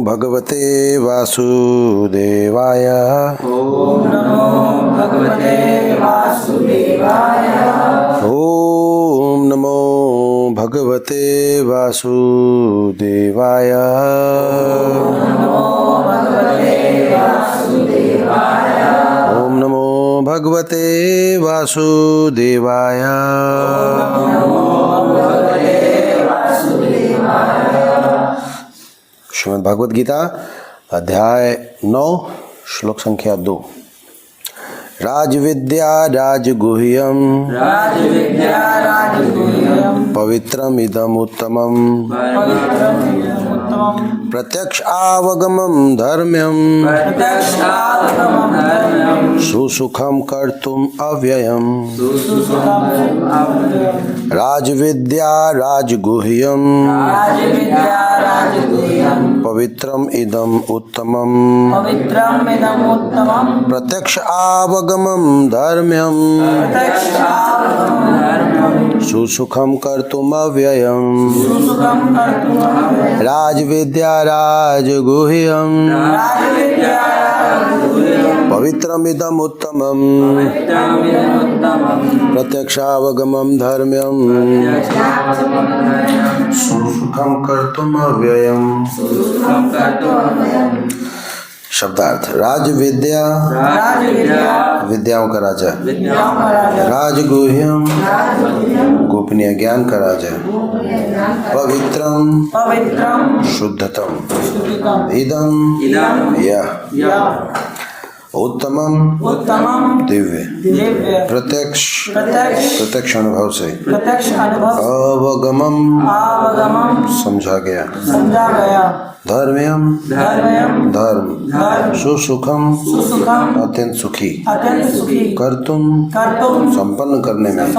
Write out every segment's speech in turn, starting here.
भगवते वासुदेवाय। ओम नमो भगवते वासुदेवाय। ओम नमो भगवते वासुदेवाय। ओम नमो भगवते वासुदेवाय। श्रीमद् भागवत गीता अध्याय 9 श्लोक संख्या 2। राजविद्या राजगुह्यम् पवित्रमिदमुत्तमम् प्रत्यक्ष आवगमं धर्म्यम् सुसुखं कर्तुम् अव्ययम्। राजविद्या राजगुह्यम् पवित्रम इदम उत्तमम् प्रत्यक्ष आवगमं धर्म्यम् सुसुखं कर्तुम् अव्ययम्। राजविद्या राजगुह्यम् पवित्रमिदम् उत्तमम् प्रत्यक्षावगमं धर्म्यम् सुसुखं कर्तुम् अव्ययम्। शब्दार्थ राजविद्या विद्याओं का राजा, राजगुह्यम गोपनीय ज्ञान का राजा, पवित्रम शुद्धतम, इदम यह, उत्तमम दिव्य, प्रत्यक्ष अनुभव से, अवगमम समझा गया, धर्म्यम धर्म, सुसुखम अत्यंत सुखी, कर्तुम संपन्न करने में,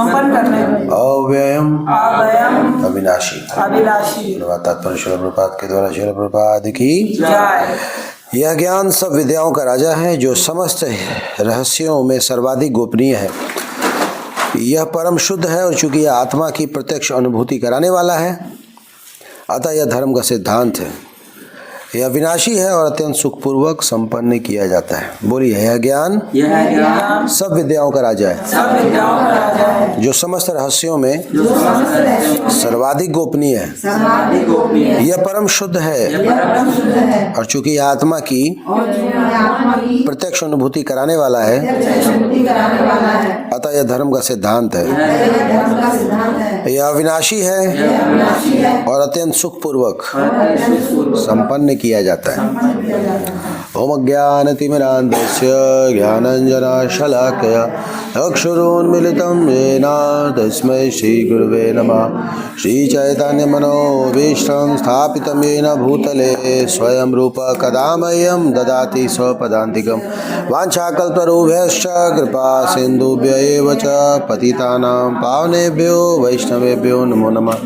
अव्ययम अविनाशी। तात्पर्य श्रील प्रभुपाद के द्वारा श्रील प्रभुपाद की। यह ज्ञान सब विद्याओं का राजा है जो समस्त रहस्यों में सर्वाधिक गोपनीय है। यह परम शुद्ध है और चूंकि यह आत्मा की प्रत्यक्ष अनुभूति कराने वाला है अतः यह धर्म का सिद्धांत है। यह विनाशी है और अत्यंत सुखपूर्वक संपन्न किया जाता है। बोलिए यह ज्ञान सब विद्याओं का राजा है जो समस्त रहस्यों में सर्वाधिक गोपनीय है। यह परम शुद्ध है और चूंकि यह आत्मा की प्रत्यक्ष अनुभूति कराने वाला है अतः यह धर्म का सिद्धांत है। यह अविनाशी है और अत्यंत सुखपूर्वक संपन्न किया जाता है। ओम ज्ञानतिमिरान्धस्य ज्ञानाञ्जनशलाकया चक्षुरुन्मीलितं येन तस्मै श्रीगुरवे नमः। श्रीचैतन्यमनोभीष्टं स्थापितं येन भूतले स्वयं रूप कदा मह्यं ददाति स्वपदान्तिकं। वाञ्छाकल्पतरुभ्यश्च कृपा सिन्धुभ्य एव च पतितानां पावनेभ्यो वैष्णवेभ्यो नमो नमः।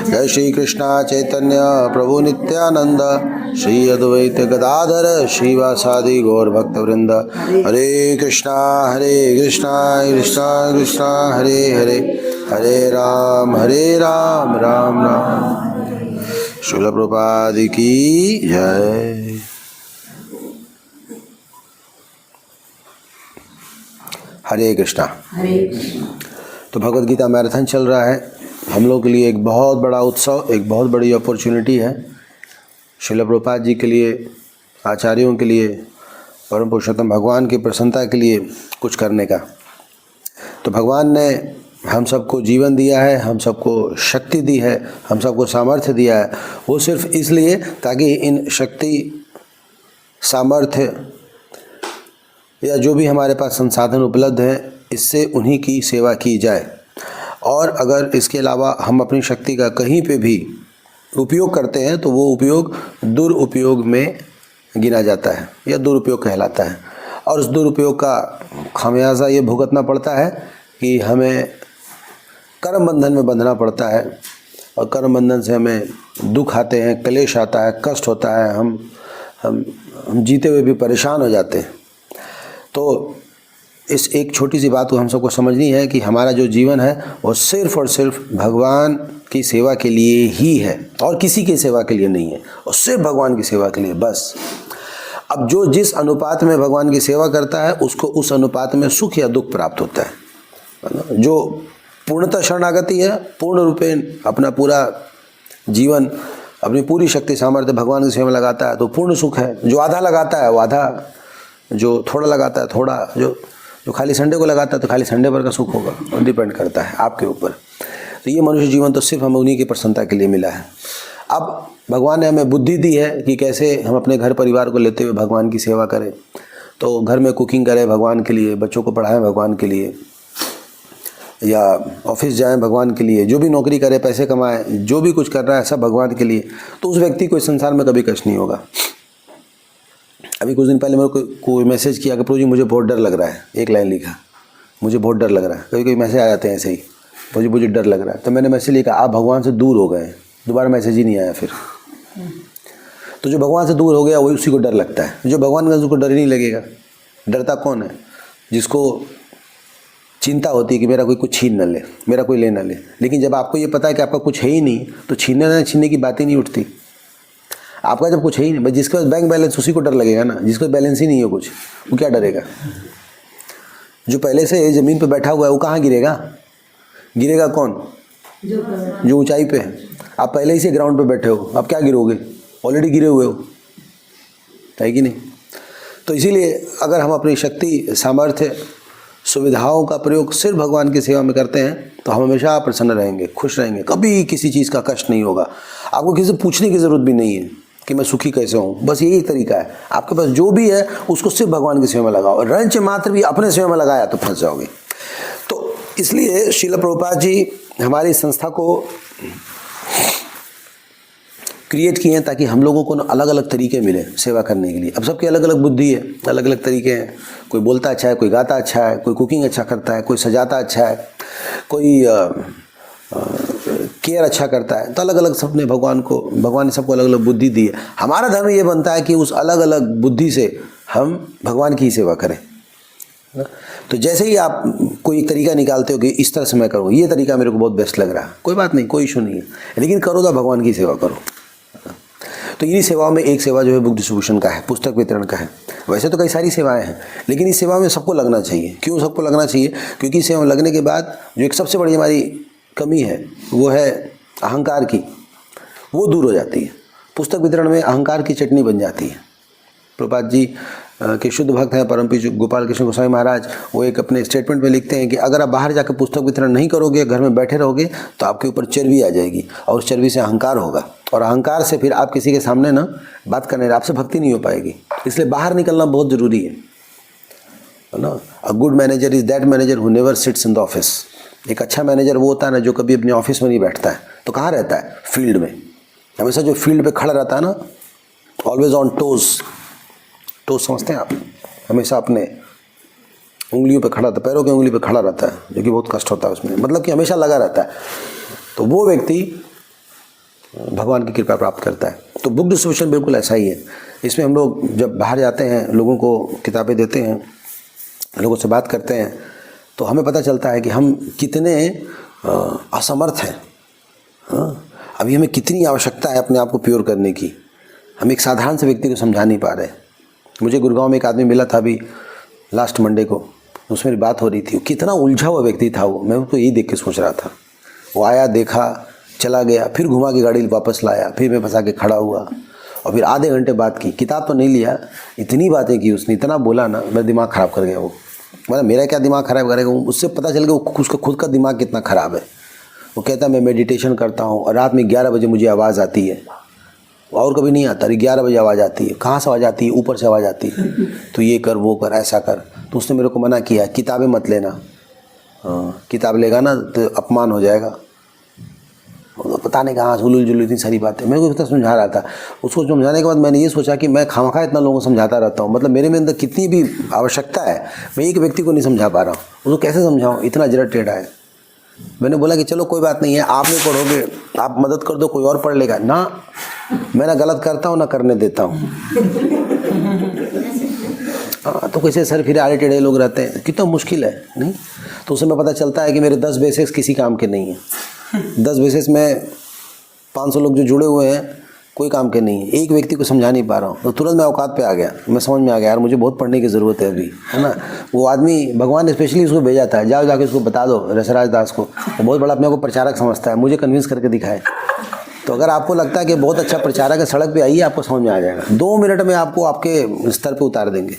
जय श्री कृष्ण चैतन्य प्रभु नित्यानंद श्री अद्वैत गदाधर श्रीवासादि गौर भक्त वृंद। हरे कृष्णा कृष्णा कृष्णा हरे हरे, हरे राम राम राम। श्रील प्रभुपाद की जय। हरे कृष्णा। तो भगवद गीता मैराथन चल रहा है। हम लोग के लिए एक बहुत बड़ा उत्सव, एक बहुत बड़ी अपॉर्चुनिटी है। श्रील प्रभुपाद जी के लिए, आचार्यों के लिए, परम पुरुषोत्तम भगवान की प्रसन्नता के लिए कुछ करने का। तो भगवान ने हम सबको जीवन दिया है, हम सबको शक्ति दी है, हम सबको सामर्थ्य दिया है। वो सिर्फ इसलिए ताकि इन शक्ति, सामर्थ्य या जो भी हमारे पास संसाधन उपलब्ध हैं इससे उन्हीं की सेवा की जाए। और अगर इसके अलावा हम अपनी शक्ति का कहीं पे भी उपयोग करते हैं तो वो उपयोग दुरुपयोग में गिना जाता है या दुरुपयोग कहलाता है। और उस दुरुपयोग का खामियाजा ये भुगतना पड़ता है कि हमें कर्म बंधन में बंधना पड़ता है और कर्म बंधन से हमें दुख आते हैं, क्लेश आता है, कष्ट होता है, हम जीते हुए भी परेशान हो जाते हैं। तो इस एक छोटी सी बात को हम सबको समझनी है कि हमारा जो जीवन है वो सिर्फ और सिर्फ भगवान की सेवा के लिए ही है और किसी की सेवा के लिए नहीं है, और सिर्फ भगवान की सेवा के लिए बस। अब जो जिस अनुपात में भगवान की सेवा करता है उसको उस अनुपात में सुख या दुख प्राप्त होता है। जो पूर्णतः शरणागति है, पूर्ण रूपेण अपना पूरा जीवन अपनी पूरी शक्ति सामर्थ्य भगवान की सेवा में लगाता है तो पूर्ण सुख है। जो आधा लगाता है वो आधा, जो थोड़ा लगाता है थोड़ा, जो खाली संडे को लगाता है तो खाली संडे पर का सुख होगा, और डिपेंड करता है आपके ऊपर। तो ये मनुष्य जीवन तो सिर्फ हमें उन्हीं की प्रसन्नता के लिए मिला है। अब भगवान ने हमें बुद्धि दी है कि कैसे हम अपने घर परिवार को लेते हुए भगवान की सेवा करें। तो घर में कुकिंग करें भगवान के लिए, बच्चों को पढ़ाएं भगवान के लिए, या ऑफिस जाएं भगवान के लिए, जो भी नौकरी करे, पैसे कमाएं, जो भी कुछ कर रहा है सब भगवान के लिए। तो उस व्यक्ति को इस संसार में कभी कष्ट नहीं होगा। अभी कुछ दिन पहले मेरे को कोई मैसेज किया कि प्रभु जी मुझे बहुत डर लग रहा है, एक लाइन लिखा, मुझे बहुत डर लग रहा है। कभी कभी मैसेज आ जाते हैं ऐसे ही, प्रभु जी मुझे डर लग रहा है। तो मैंने मैसेज लिखा आप भगवान से दूर हो गए, दोबारा मैसेज ही नहीं आया फिर। तो जो भगवान से दूर हो गया वही उसी को डर लगता है। जो भगवान का उसको डर ही नहीं लगेगा। डरता कौन है? जिसको चिंता होती है कि मेरा कोई कुछ छीन न ले, मेरा कोई ले ना ले। लेकिन जब आपको ये पता है कि आपका कुछ है ही नहीं तो छीनने की बात ही नहीं उठती। आपका जब कुछ है ही नहीं, बस जिसके पास बैंक बैलेंस उसी को डर लगेगा ना। जिसके पास बैलेंस ही नहीं है कुछ, वो क्या डरेगा? जो पहले से ज़मीन पे बैठा हुआ है वो कहाँ गिरेगा? गिरेगा कौन? जो ऊंचाई पे है। आप पहले ही से ग्राउंड पे बैठे हो, आप क्या गिरोगे? ऑलरेडी गिरे हुए हो, है कि नहीं? तो इसीलिए अगर हम अपनी शक्ति, सामर्थ्य, सुविधाओं का प्रयोग सिर्फ भगवान की सेवा में करते हैं तो हम हमेशा प्रसन्न रहेंगे, खुश रहेंगे, कभी किसी चीज़ का कष्ट नहीं होगा। आपको किसी से पूछने की ज़रूरत भी नहीं है कि मैं सुखी कैसे हूँ। बस यही तरीका है, आपके पास जो भी है उसको सिर्फ भगवान की सेवा में लगाओ। रंच मात्र भी अपने सेवा में लगाया तो फंस जाओगे। तो इसलिए श्रील प्रभुपाद जी हमारी संस्था को क्रिएट किए हैं ताकि हम लोगों को अलग अलग तरीके मिले सेवा करने के लिए। अब सबकी अलग अलग बुद्धि है, अलग अलग तरीके हैं। कोई बोलता अच्छा है, कोई गाता अच्छा है, कोई कुकिंग अच्छा करता है, कोई सजाता अच्छा है, कोई केयर अच्छा करता है। तो अलग अलग सबने भगवान ने सबको अलग अलग बुद्धि दी है। हमारा धर्म ये बनता है कि उस अलग अलग बुद्धि से हम भगवान की सेवा करें। तो जैसे ही आप कोई एक तरीका निकालते हो कि इस तरह से मैं करूँ, ये तरीका मेरे को बहुत बेस्ट लग रहा है, कोई बात नहीं, कोई इशू नहीं है, लेकिन करो तो भगवान की सेवा करो। तो इन्हीं सेवाओं में एक सेवा जो है बुक डिस्ट्रीब्यूशन का है, पुस्तक वितरण का है। वैसे तो कई सारी सेवाएं हैं, लेकिन इस सेवा में सबको लगना चाहिए। क्यों सबको लगना चाहिए? क्योंकि इस सेवा में लगने के बाद जो एक सबसे बड़ी हमारी कमी है वो है अहंकार की, वो दूर हो जाती है। पुस्तक वितरण में अहंकार की चटनी बन जाती है। प्रभुपाद जी के शुद्ध भक्त हैं परम पूज्य गोपाल कृष्ण गोस्वामी महाराज, वो एक अपने स्टेटमेंट में लिखते हैं कि अगर आप बाहर जाकर पुस्तक वितरण नहीं करोगे, घर में बैठे रहोगे, तो आपके ऊपर चर्बी आ जाएगी और उस चर्बी से अहंकार होगा, और अहंकार से फिर आप किसी के सामने ना बात करने, आपसे भक्ति नहीं हो पाएगी। इसलिए बाहर निकलना बहुत ज़रूरी है ना। A good manager is that manager who never sits in the office. एक अच्छा मैनेजर वो होता है ना जो कभी अपने ऑफिस में नहीं बैठता है। तो कहाँ रहता है? फील्ड में। हमेशा जो फील्ड पे खड़ा रहता है ना, ऑलवेज ऑन टोज। टोज समझते हैं आप? हमेशा अपने उंगलियों पे खड़ा रहता है, पैरों की उंगली पे खड़ा रहता है, जो कि बहुत कष्ट होता है उसमें, मतलब कि हमेशा लगा रहता है। तो वो व्यक्ति भगवान की कृपा प्राप्त करता है। तो बुक डिस्ट्रीब्यूशन बिल्कुल ऐसा ही है। इसमें हम लोग जब बाहर जाते हैं, लोगों को किताबें देते हैं, लोगों से बात करते हैं, तो हमें पता चलता है कि हम कितने असमर्थ हैं। अभी हमें कितनी आवश्यकता है अपने आप को प्योर करने की। हम एक साधारण से व्यक्ति को समझा नहीं पा रहे। मुझे गुड़गांव में एक आदमी मिला था अभी लास्ट मंडे को, उसमें मेरी बात हो रही थी। कितना उलझा हुआ व्यक्ति था वो, मैं उसको यही देख के सोच रहा था। वो आया, देखा, चला गया, फिर घुमा के गाड़ी वापस लाया, फिर मैं फंसा के खड़ा हुआ, और फिर आधे घंटे बात की। किताब तो नहीं लिया, इतनी बातें की उसने, इतना बोला ना, मेरा दिमाग ख़राब कर गया वो। मतलब मेरा क्या दिमाग ख़राब करेगा, उससे पता चल गया उसका खुद का दिमाग कितना ख़राब है। वो कहता है मैं मेडिटेशन करता हूँ और रात में 11 बजे मुझे आवाज़ आती है, और कभी नहीं आता। 11 बजे आवाज़ आती है। कहाँ से आवाज़ आती है? ऊपर से आवाज़ आती है, तो ये कर, वो कर, ऐसा कर। तो उसने मेरे को मना किया, किताबें मत लेना। किताब लेगा ना तो अपमान हो जाएगा। पता नहीं कहाँ हुलूल जुलूल इतनी सारी बातें मैं उसको समझा रहा था। उसको समझाने के बाद मैंने ये सोचा कि मैं खामखा इतना लोगों को समझाता रहता हूँ। मतलब मेरे में अंदर कितनी भी आवश्यकता है, मैं एक व्यक्ति को नहीं समझा पा रहा हूँ। उसको कैसे समझाऊँ? इतना जरा टेढ़ा है। मैंने बोला कि चलो कोई बात नहीं है, आप नहीं पढ़ोगे, आप मदद कर दो, कोई और पढ़ लेगा ना। मैं ना गलत करता हूँ ना करने देता हूँ। हाँ, तो कैसे सर फिर आड़े टेढ़े लोग रहते हैं, कितना मुश्किल है नहीं। तो उसमें पता चलता है कि मेरे 10 बेसिस किसी काम के नहीं हैं। 10 बेसिस में 500 लोग जो जुड़े हुए हैं कोई काम के नहीं है। एक व्यक्ति को समझा नहीं पा रहा हूँ, तो तुरंत मैं औकात पे आ गया, मैं समझ में आ गया यार मुझे बहुत पढ़ने की ज़रूरत है अभी, है ना। वो आदमी भगवान ने स्पेशली उसको भेजा था, जाओ जाके उसको बता दो रसराज दास को, वो बहुत बड़ा अपने को प्रचारक समझता है, मुझे कन्विंस करके दिखाए। तो अगर आपको लगता है कि बहुत अच्छा प्रचारक है, सड़क पे आइए, आपको समझ में आ जाएगा। 2 मिनट में आपको आपके स्तर पे उतार देंगे,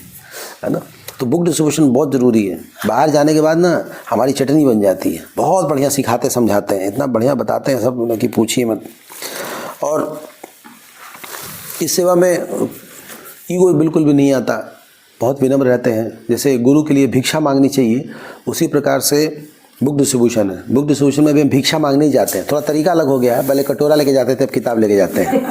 है ना। तो बुक डिस्ट्रीब्यूशन बहुत ज़रूरी है। बाहर जाने के बाद ना हमारी चटनी बन जाती है, बहुत बढ़िया सिखाते समझाते हैं, इतना बढ़िया बताते हैं सब कि पूछिए मत। और इस सेवा में ईगो बिल्कुल भी नहीं आता, बहुत विनम्र रहते हैं। जैसे गुरु के लिए भिक्षा मांगनी चाहिए, उसी प्रकार से बुक डिस्ट्रीब्यूशन है। बुक डिस्ट्रीब्यूशन में भी हम भिक्षा मांगने ही जाते हैं, थोड़ा तरीका अलग हो गया है, पहले कटोरा लेके जाते थे, अब किताब लेके जाते हैं,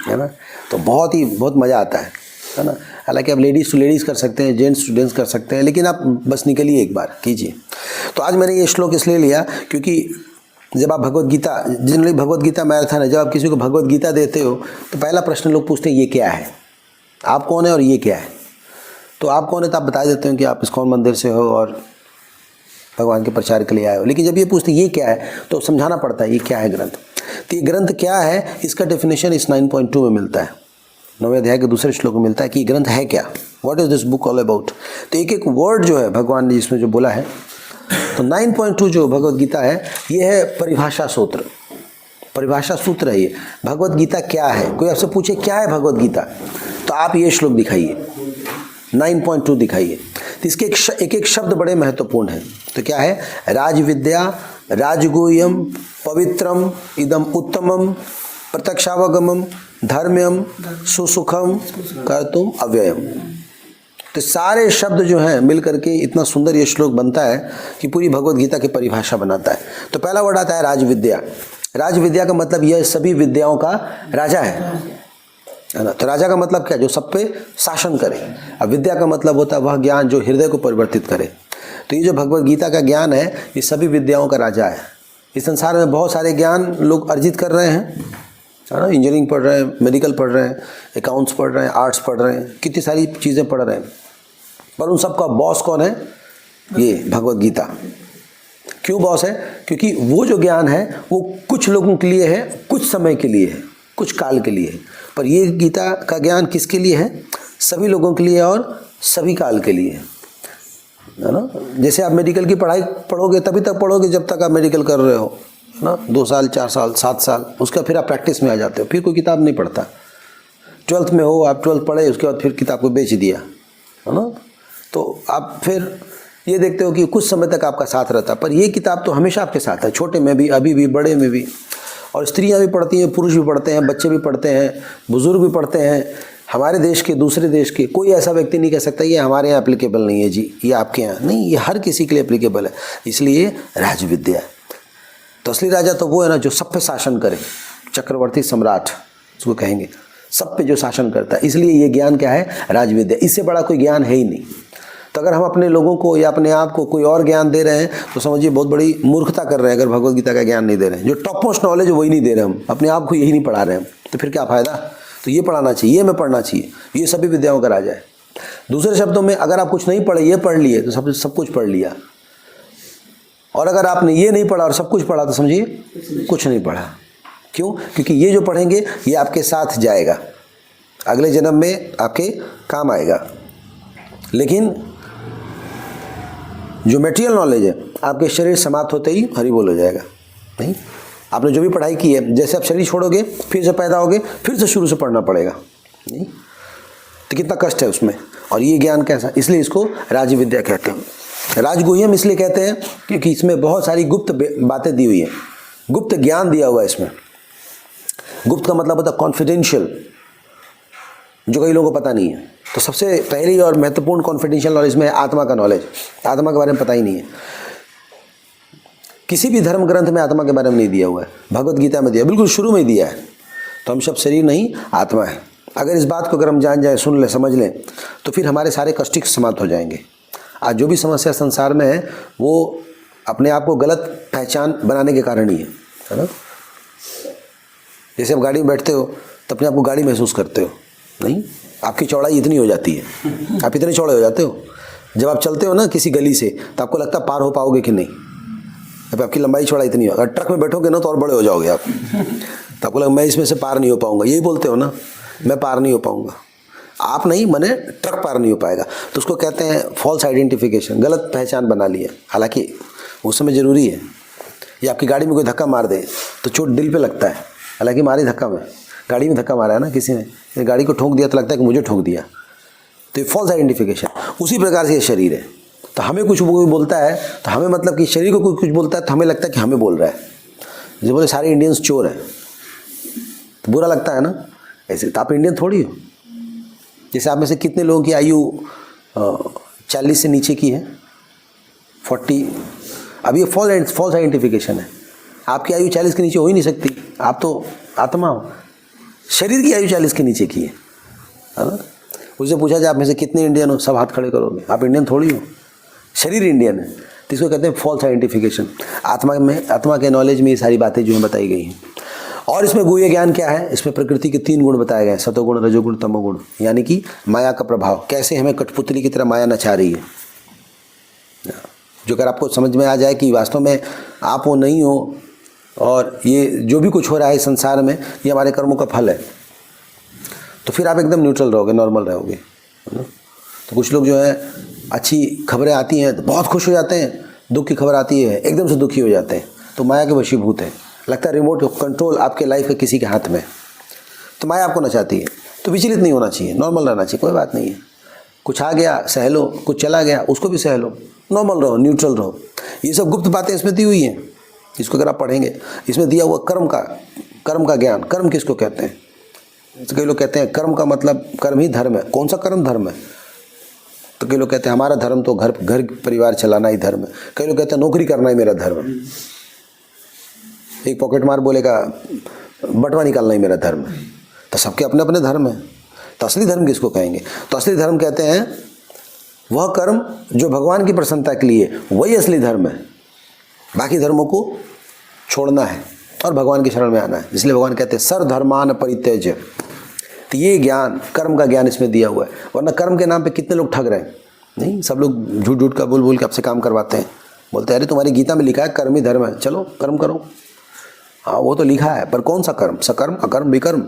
है ना। तो बहुत मज़ा आता है ना। हालांकि आप लेडीज़ टू लेडीज़ कर सकते हैं, जेंट्स टू जेंट्स कर सकते हैं, लेकिन आप बस निकलिए एक बार कीजिए। तो आज मैंने ये श्लोक इसलिए लिया क्योंकि जब आप भगवत गीता, जनरली भगवत गीता मैराथन है, जब आप किसी को भगवत गीता देते हो तो पहला प्रश्न लोग पूछते हैं ये क्या है, आप कौन है और ये क्या है। तो आप कौन है तो आप बता देते हो कि आप इस्कॉन मंदिर से हो और भगवान के प्रचार के लिए आए हो। लेकिन जब ये पूछते ये क्या है तो समझाना पड़ता है ये क्या है ग्रंथ। तो ये ग्रंथ क्या है, इसका डेफिनेशन इस 9.2 में मिलता है, 9वें अध्याय के दूसरे श्लोक में मिलता है कि ये ग्रंथ है क्या, what is this book all about. तो एक एक वर्ड जो है भगवान ने जिसमें जो बोला है, तो 9.2 जो भगवत गीता है ये है परिभाषा सूत्र, परिभाषा सूत्र है ये। भगवत गीता क्या है, कोई आपसे पूछे क्या है भगवत गीता, तो आप ये श्लोक दिखाइए, 9.2 दिखाइए। तो इसके एक एक शब्द बड़े महत्वपूर्ण हैं। तो क्या है, राजविद्या राजगुह्यम पवित्रम इदम उत्तमम प्रत्यक्षावगमम धर्म्यम सुसुखम कर्तुम अव्ययम। तो सारे शब्द जो हैं मिल करके इतना सुंदर ये श्लोक बनता है कि पूरी भगवत गीता की परिभाषा बनाता है। तो पहला वर्ड आता है राजविद्या। राजविद्या का मतलब यह सभी विद्याओं का राजा है ना। तो राजा का मतलब क्या, जो सब पे शासन करे। अब विद्या का मतलब होता है वह ज्ञान जो हृदय को परिवर्तित करे। तो ये जो भगवत गीता का ज्ञान है ये सभी विद्याओं का राजा है। इस संसार में बहुत सारे ज्ञान लोग अर्जित कर रहे हैं, है ना। इंजीनियरिंग पढ़ रहे हैं, मेडिकल पढ़ रहे हैं, अकाउंट्स पढ़ रहे हैं, आर्ट्स पढ़ रहे हैं, कितनी सारी चीज़ें पढ़ रहे हैं, पर उन सबका बॉस कौन है, ये भगवत गीता। क्यों बॉस है, क्योंकि वो जो ज्ञान है वो कुछ लोगों के लिए है, कुछ समय के लिए है, कुछ काल के लिए है। पर ये गीता का ज्ञान किसके लिए है, सभी लोगों के लिए और सभी काल के लिए है ना। जैसे आप मेडिकल की पढ़ाई पढ़ोगे तभी तक पढ़ोगे जब तक आप मेडिकल कर रहे हो ना, 2 साल 4 साल 7 साल, उसका फिर आप प्रैक्टिस में आ जाते हो, फिर कोई किताब नहीं पढ़ता। 12th में हो आप, 12th पढ़े, उसके बाद फिर किताब को बेच दिया, है ना। तो आप फिर ये देखते हो कि कुछ समय तक आपका साथ रहता, पर ये किताब तो हमेशा आपके साथ है, छोटे में भी, अभी भी, बड़े में भी। और स्त्रियां भी पढ़ती हैं, पुरुष भी पढ़ते हैं, बच्चे भी पढ़ते हैं, बुजुर्ग भी पढ़ते हैं, हमारे देश के, दूसरे देश के। कोई ऐसा व्यक्ति नहीं कह सकता ये हमारे यहाँ एप्लीकेबल नहीं है जी, ये आपके यहाँ नहीं, ये हर किसी के लिए एप्लीकेबल है। इसलिए राजविद्या है। तो असली राजा तो वो है ना जो सब पे शासन करे, चक्रवर्ती सम्राट उसको कहेंगे, सब पे जो शासन करता है। इसलिए ये ज्ञान क्या है, राजविद्या। इससे बड़ा कोई ज्ञान है ही नहीं। तो अगर हम अपने लोगों को या अपने आप को कोई और ज्ञान दे रहे हैं तो समझिए बहुत बड़ी मूर्खता कर रहे हैं। अगर भगवत गीता का ज्ञान नहीं दे रहे हैं, जो टॉप मोस्ट नॉलेज है वही नहीं दे रहे हम, अपने आप को यही नहीं पढ़ा रहे हैं, तो फिर क्या फ़ायदा। तो ये पढ़ाना चाहिए, ये हमें पढ़ना चाहिए, ये सभी विद्याओं का राजा है। दूसरे शब्दों में अगर आप कुछ नहीं पढ़े, ये पढ़ लिए तो सब कुछ पढ़ लिया। और अगर आपने ये नहीं पढ़ा और सब कुछ पढ़ा तो समझिए कुछ नहीं पढ़ा। क्यों, क्योंकि ये जो पढ़ेंगे ये आपके साथ जाएगा, अगले जन्म में आपके काम आएगा। लेकिन जो मटेरियल नॉलेज है आपके शरीर समाप्त होते ही हरि बोल हो जाएगा। नहीं, आपने जो भी पढ़ाई की है, जैसे आप शरीर छोड़ोगे फिर से पैदा होगे, फिर से शुरू से पढ़ना पड़ेगा। नहीं, तो कितना कष्ट है उसमें। और ये ज्ञान कैसा, इसलिए इसको राजविद्या कहते हैं। राजगुह्यम इसलिए कहते हैं क्योंकि इसमें बहुत सारी गुप्त बातें दी हुई हैं, गुप्त ज्ञान दिया हुआ है इसमें। गुप्त का मतलब होता है कॉन्फिडेंशियल, जो कई लोगों को पता नहीं है। तो सबसे पहली और महत्वपूर्ण कॉन्फिडेंशियल नॉलेज में है आत्मा का नॉलेज। आत्मा के बारे में पता ही नहीं है, किसी भी धर्म ग्रंथ में आत्मा के बारे में नहीं दिया हुआ है, भगवत गीता में दिया, बिल्कुल शुरू में दिया है। तो हम सब शरीर नहीं आत्मा है। अगर इस बात को अगर हम जान जाए, सुन लें, समझ लें, तो फिर हमारे सारे कष्ट समाप्त हो जाएंगे। आज जो भी समस्या संसार में है वो अपने आप को गलत पहचान बनाने के कारण ही है ना। जैसे आप गाड़ी में बैठते हो तो अपने आप को गाड़ी महसूस करते हो, नहीं, आपकी चौड़ाई इतनी हो जाती है, आप इतने चौड़े हो जाते हो। जब आप चलते हो ना किसी गली से तो आपको लगता है पार हो पाओगे कि नहीं। अब आपकी लंबाई चौड़ाई इतनी हो, अगर ट्रक में बैठोगे ना तो और बड़े हो जाओगे आप, तो आपको लगा मैं इसमें से पार नहीं हो पाऊंगा, यही बोलते हो ना, मैं पार नहीं हो पाऊंगा। आप नहीं, मैंने ट्रक पार नहीं हो पाएगा। तो उसको कहते हैं फॉल्स आइडेंटिफिकेशन, गलत पहचान बना लिया। हालांकि उस समय ज़रूरी है। ये आपकी गाड़ी में कोई धक्का मार दे तो चोट दिल पे लगता है, हालांकि मारी धक्का में, गाड़ी में धक्का मारा है ना किसी ने, गाड़ी को ठोक दिया तो लगता है कि मुझे ठोक दिया। तो ये फॉल्स आइडेंटिफिकेशन। उसी प्रकार से ये शरीर है। तो हमें कुछ कोई बोलता है तो हमें मतलब कि शरीर को कोई कुछ बोलता है तो हमें लगता है कि हमें बोल रहा है। जैसे बोले सारे इंडियंस चोर हैं तो बुरा लगता है ना, ऐसे तो आप इंडियन थोड़ी हो। जैसे आप में से कितने लोगों की आयु 40 से नीचे की है, 40। अब ये फॉल्स आइडेंटिफिकेशन है। आपकी आयु 40 के नीचे हो ही नहीं सकती, आप तो आत्मा हो। शरीर की आयु 40 के नीचे की है ना। उससे पूछा जाए आप में से कितने इंडियन हो, सब हाथ खड़े करोगे, आप इंडियन थोड़ी हो, शरीर इंडियन है। तो इसको कहते हैं फॉल्स आइडेंटिफिकेशन। आत्मा के नॉलेज में ये सारी बातें जो हैं बताई गई हैं। और इसमें गुह्य ज्ञान क्या है, इसमें प्रकृति के 3 गुण बताए गए हैं, सतोगुण, रजोगुण, तमोगुण, यानी कि माया का प्रभाव, कैसे हमें कठपुतली की तरह माया नचा रही है। जो अगर आपको समझ में आ जाए कि वास्तव में आप वो नहीं हो और ये जो भी कुछ हो रहा है संसार में ये हमारे कर्मों का फल है, तो फिर आप एकदम न्यूट्रल रहोगे, नॉर्मल रहोगे। तो कुछ लोग जो है अच्छी खबरें आती हैं तो बहुत खुश हो जाते हैं, दुख की खबर आती है एकदम से दुखी हो जाते हैं, तो माया के वशीभूत है। लगता है रिमोट कंट्रोल आपके लाइफ के किसी के हाथ में, तो माया आपको नचाती है। तो विचलित नहीं होना चाहिए, नॉर्मल रहना चाहिए, कोई बात नहीं है। कुछ आ गया सह लो, कुछ चला गया उसको भी सह लो, नॉर्मल रहो, न्यूट्रल रहो। ये सब गुप्त बातें इसमें दी हुई हैं, इसको अगर आप पढ़ेंगे, इसमें दिया हुआ कर्म का ज्ञान। कर्म किसको कहते हैं? तो कई लोग कहते हैं कर्म का मतलब कर्म ही धर्म है। कौन सा कर्म धर्म है? तो कई लोग कहते हैं हमारा धर्म तो घर परिवार चलाना ही धर्म है। कई लोग कहते हैं नौकरी करना ही मेरा धर्म है। एक पॉकेट मार बोलेगा बटवा निकालना ही मेरा धर्म है। तो सबके अपने अपने धर्म है। तो असली धर्म किसको कहेंगे? तो असली धर्म कहते हैं वह कर्म जो भगवान की प्रसन्नता के लिए, वही असली धर्म है। बाकी धर्मों को छोड़ना है और भगवान की शरण में आना है। इसलिए भगवान कहते हैं सर्वधर्मान परित्यज्य। तो ये ज्ञान, कर्म का ज्ञान इसमें दिया हुआ है। वरना कर्म के नाम पे कितने लोग ठग रहे हैं। नहीं, सब लोग झूठ झूठ का बोल के आपसे काम करवाते हैं। बोलते हैं अरे तुम्हारी गीता में लिखा है कर्म ही धर्म है, चलो कर्म करो। हाँ वो तो लिखा है, पर कौन सा कर्म? सकर्म, अकर्म, विकर्म।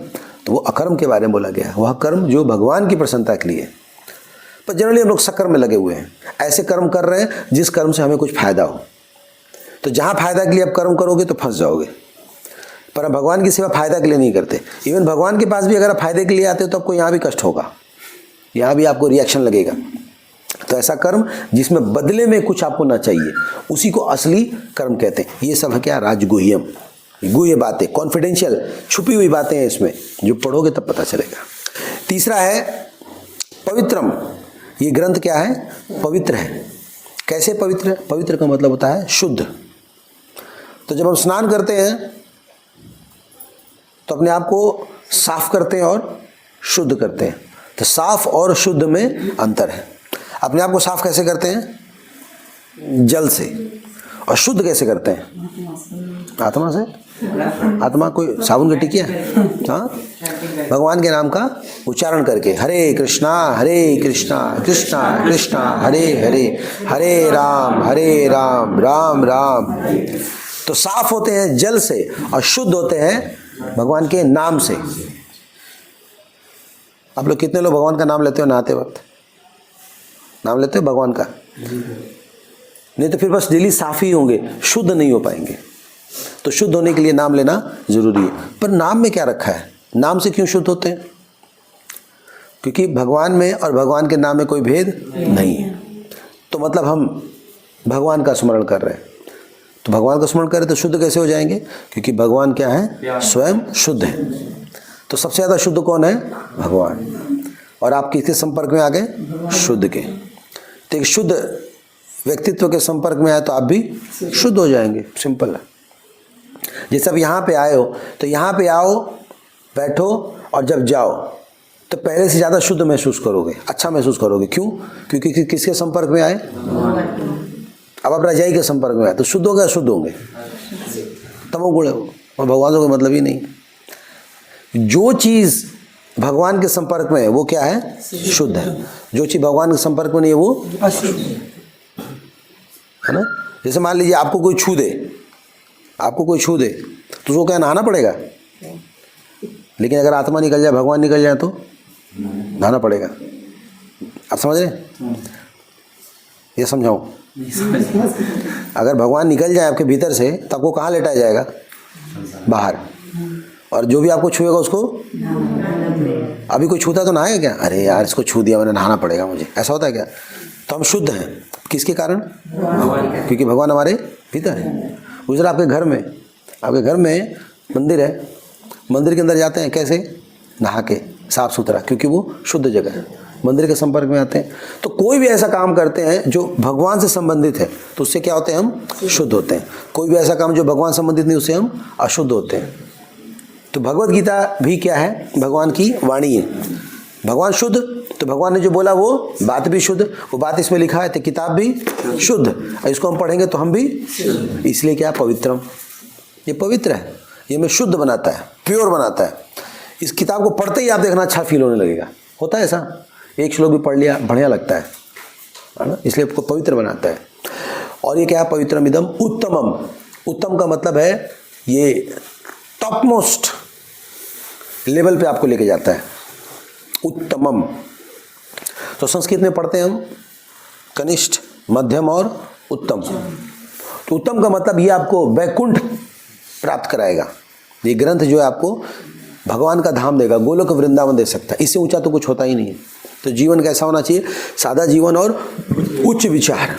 तो वो अकर्म के बारे में बोला गया है, वह कर्म जो भगवान की प्रसन्नता के लिए। पर जनरली हम लोग सकर्म में लगे हुए हैं, ऐसे कर्म कर रहे हैं जिस कर्म से हमें कुछ फायदा हो। तो जहाँ फायदा के लिए आप कर्म करोगे तो फंस जाओगे। पर हम भगवान की सेवा फायदा के लिए नहीं करते। इवन भगवान के पास भी अगर आप फायदे के लिए आते हो तो आपको यहाँ भी कष्ट होगा, यहाँ भी आपको रिएक्शन लगेगा। तो ऐसा कर्म जिसमें बदले में कुछ आपको ना चाहिए, उसी को असली कर्म कहते हैं। ये सब है क्या? राजगुह्यम, गुह्य बातें, कॉन्फिडेंशियल, छुपी हुई बातें हैं इसमें, जो पढ़ोगे तब पता चलेगा। तीसरा है पवित्रम। ये ग्रंथ क्या है? पवित्र है। कैसे पवित्र है? पवित्र का मतलब होता है शुद्ध। तो जब हम स्नान करते हैं तो अपने आप को साफ करते हैं और शुद्ध करते हैं। तो साफ और शुद्ध में अंतर है। अपने आप को साफ कैसे करते हैं? जल से। और शुद्ध कैसे करते हैं? आत्मा से। आत्मा कोई साबुन की टिकिया? हाँ, भगवान के नाम का उच्चारण करके हरे कृष्णा कृष्णा कृष्णा हरे हरे, हरे राम राम राम। तो साफ होते हैं जल से और शुद्ध होते हैं भगवान के नाम से। आप लोग कितने लोग भगवान का नाम लेते हो नहाते वक्त? नाम लेते हो भगवान का? नहीं तो फिर बस डेली साफ ही होंगे, शुद्ध नहीं हो पाएंगे। तो शुद्ध होने के लिए नाम लेना जरूरी है। पर नाम में क्या रखा है? नाम से क्यों शुद्ध होते हैं? क्योंकि भगवान में और भगवान के नाम में कोई भेद नहीं है। तो मतलब हम भगवान का स्मरण कर रहे हैं, तो भगवान का स्मरण करें तो शुद्ध कैसे हो जाएंगे? क्योंकि भगवान क्या है? स्वयं शुद्ध है। तो सबसे ज़्यादा शुद्ध कौन है? भगवान। और आप किसके संपर्क में आ गए? शुद्ध के। तो एक शुद्ध व्यक्तित्व के संपर्क में आए तो आप भी शुद्ध हो जाएंगे। सिंपल है। जैसे अब यहाँ पे आए हो तो यहाँ पे आओ, बैठो और जब जाओ तो पहले से ज़्यादा शुद्ध महसूस करोगे, अच्छा महसूस करोगे। क्यों? क्योंकि किसके संपर्क में आए? अब आप रजाई के संपर्क में आए तो शुद्ध होंगे, अशुद्ध होंगे? तमोगुण है और भगवान का कोई मतलब ही नहीं। जो चीज़ भगवान के संपर्क में है वो क्या है, शुद्ध है। जो चीज भगवान के संपर्क में नहीं है वो अशुद्ध। है ना। जैसे मान लीजिए आपको कोई छू दे, आपको कोई छू दे तो उसको क्या नहाना पड़ेगा, लेकिन अगर आत्मा निकल जाए, भगवान निकल जाए तो नहाना पड़ेगा। आप समझ रहे हैं? ये समझाऊं? अगर भगवान निकल जाए आपके भीतर से तो आपको कहाँ लेटाया जाएगा, बाहर। और जो भी आपको छुएगा उसको, अभी कोई छूता तो नहाएगा क्या, अरे यार इसको छू दिया मैंने, नहाना पड़ेगा मुझे, ऐसा होता है क्या? तो हम शुद्ध हैं किसके कारण, क्योंकि भगवान हमारे भीतर है। दूसरा आपके घर में, आपके घर में मंदिर है, मंदिर के अंदर जाते हैं कैसे, नहा के, साफ सुथरा, क्योंकि वो शुद्ध जगह है, मंदिर के संपर्क में आते हैं। तो कोई भी ऐसा काम करते हैं जो भगवान से संबंधित है तो उससे क्या होते हैं, हम शुद्ध होते हैं। कोई भी ऐसा काम जो भगवान संबंधित नहीं, उससे हम अशुद्ध होते हैं। तो भगवत गीता भी क्या है, भगवान की वाणी है। भगवान शुद्ध, तो भगवान ने जो बोला वो बात भी शुद्ध, वो बात इसमें लिखा है तो किताब भी शुद्ध, इसको हम पढ़ेंगे तो हम भी, इसलिए क्या, पवित्रम, ये पवित्र है, ये हमें शुद्ध बनाता है, प्योर बनाता है। इस किताब को पढ़ते ही आप देखना अच्छा फील होने लगेगा। होता है ऐसा, एक श्लोक भी पढ़ लिया बढ़िया लगता है ना, इसलिए आपको पवित्र बनाता है। और ये क्या है, पवित्रम इदम उत्तमम। उत्तम का मतलब है ये टॉप मोस्ट लेवल पे आपको लेके जाता है, उत्तमम। तो संस्कृत में पढ़ते हैं हम कनिष्ठ, मध्यम और उत्तम। तो उत्तम का मतलब ये आपको वैकुंठ प्राप्त कराएगा। ये ग्रंथ जो है आपको भगवान का धाम देगा, गोलोक वृंदावन दे सकता है, इससे ऊंचा तो कुछ होता ही नहीं है। तो जीवन कैसा होना चाहिए, सादा जीवन और उच्च विचार।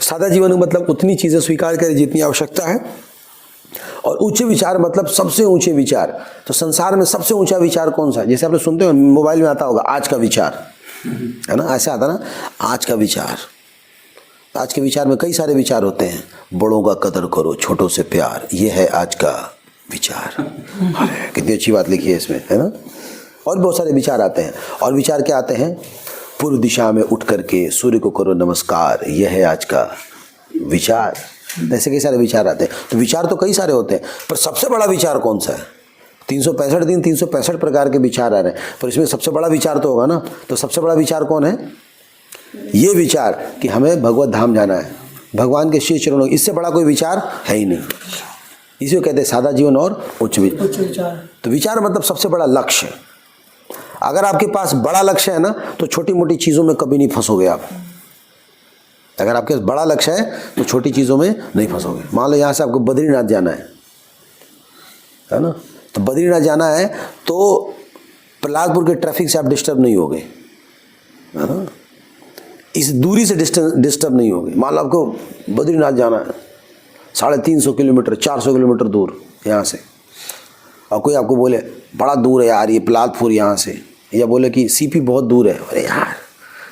सादा जीवन का मतलब उतनी चीज़ें स्वीकार करें जितनी आवश्यकता है, और उच्च विचार मतलब सबसे ऊंचे विचार। तो संसार में सबसे ऊंचा विचार कौन सा है, जैसे आप लोग सुनते हो मोबाइल में आता होगा आज का विचार, है ना, ऐसे आता ना, आज का विचार। आज के विचार में कई सारे विचार होते हैं, बड़ों का कदर करो, छोटों से प्यार, ये है आज का विचार। अरे कितनी अच्छी बात लिखी है इसमें, है ना। और बहुत सारे विचार आते हैं, और विचार क्या आते हैं, पूर्व दिशा में उठ करके सूर्य को करो नमस्कार, यह है आज का विचार। ऐसे कई सारे विचार आते हैं। तो विचार तो कई सारे होते हैं, पर सबसे बड़ा विचार कौन सा है, 365 दिन 365 प्रकार के विचार आ रहे हैं, पर इसमें सबसे बड़ा विचार तो होगा ना। तो सबसे बड़ा विचार कौन है, ये विचार कि हमें भगवत धाम जाना है, भगवान के श्री चरणों, इससे बड़ा कोई विचार है ही नहीं। इसी को कहते हैं सादा जीवन और उच्च विचार। तो विचार मतलब सबसे बड़ा लक्ष्य। अगर आपके पास बड़ा लक्ष्य है ना, तो छोटी मोटी चीज़ों में कभी नहीं फंसोगे आप। अगर आपके पास बड़ा लक्ष्य है तो छोटी चीज़ों में नहीं फंसोगे। मान लो यहाँ से आपको बद्रीनाथ जाना है ना, तो बद्रीनाथ जाना है तो प्रहलादपुर के ट्रैफिक से आप डिस्टर्ब नहीं होगे, है ना, इस दूरी से डिस्टर्ब नहीं होगे। मान लो आपको बद्रीनाथ जाना है 350 किलोमीटर 400 किलोमीटर दूर यहाँ से, और कोई आपको बोले बड़ा दूर है यार ये प्रहलादपुर यहाँ से, या बोले कि सीपी बहुत दूर है, अरे यार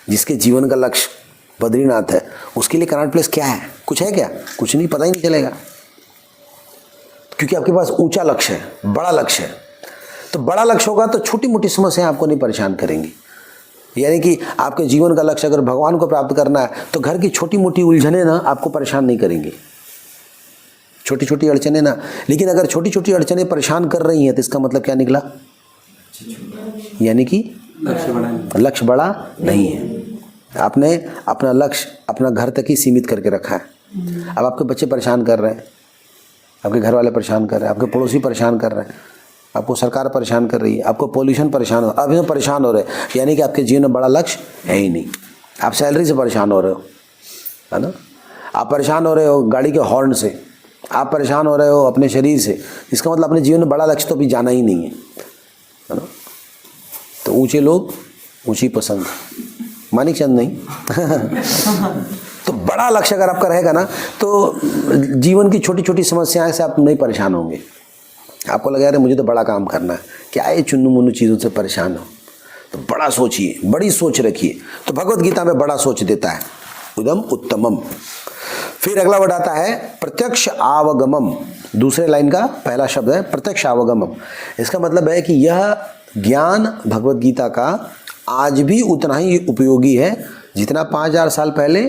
जिसके जीवन का लक्ष्य बद्रीनाथ है उसके लिए कनॉट प्लेस क्या है, कुछ है क्या, कुछ नहीं, पता ही नहीं चलेगा, क्योंकि आपके पास ऊंचा लक्ष्य है, बड़ा लक्ष्य है। तो बड़ा लक्ष्य होगा तो छोटी मोटी समस्याएं आपको नहीं परेशान करेंगी। यानी कि आपके जीवन का लक्ष्य अगर भगवान को प्राप्त करना है तो घर की छोटी मोटी उलझने ना आपको परेशान नहीं करेंगी, छोटी छोटी अड़चने ना। लेकिन अगर छोटी छोटी अड़चने परेशान कर रही हैं तो इसका मतलब क्या निकला, यानी कि लक्ष्य बड़ा नहीं है। आपने अपना लक्ष्य अपना घर तक ही सीमित करके रखा है। अब आपके बच्चे परेशान कर रहे हैं, आपके घर वाले परेशान कर रहे हैं, आपके पड़ोसी परेशान कर रहे हैं, आपको सरकार परेशान कर रही है, आपको पॉल्यूशन परेशान हो, अभी हम परेशान हो रहे हैं, यानी कि आपके जीवन में बड़ा लक्ष्य है ही नहीं। आप सैलरी से परेशान हो रहे हो, है ना, आप परेशान हो रहे हो गाड़ी के हॉर्न से, आप परेशान हो रहे हो अपने शरीर से, इसका मतलब अपने जीवन में बड़ा लक्ष्य तो अभी जाना ही नहीं है ना। तो ऊंचे लोग ऊंची पसंद, मानिक चंद नहीं। तो बड़ा लक्ष्य अगर आपका रहेगा ना तो जीवन की छोटी छोटी समस्याएं से आप नहीं परेशान होंगे। आपको लगा यार मुझे तो बड़ा काम करना है, क्या ये चुन्नू मुन्नू चीज़ों से परेशान हो, तो बड़ा सोचिए, बड़ी सोच रखिए। तो भगवत गीता में बड़ा सोच देता है, उदम उत्तमम। फिर अगला वर्ड आता है प्रत्यक्ष आवगमम। दूसरे लाइन का पहला शब्द है प्रत्यक्ष आवगमम। इसका मतलब है कि यह ज्ञान भगवत गीता का आज भी उतना ही उपयोगी है जितना 5000 साल पहले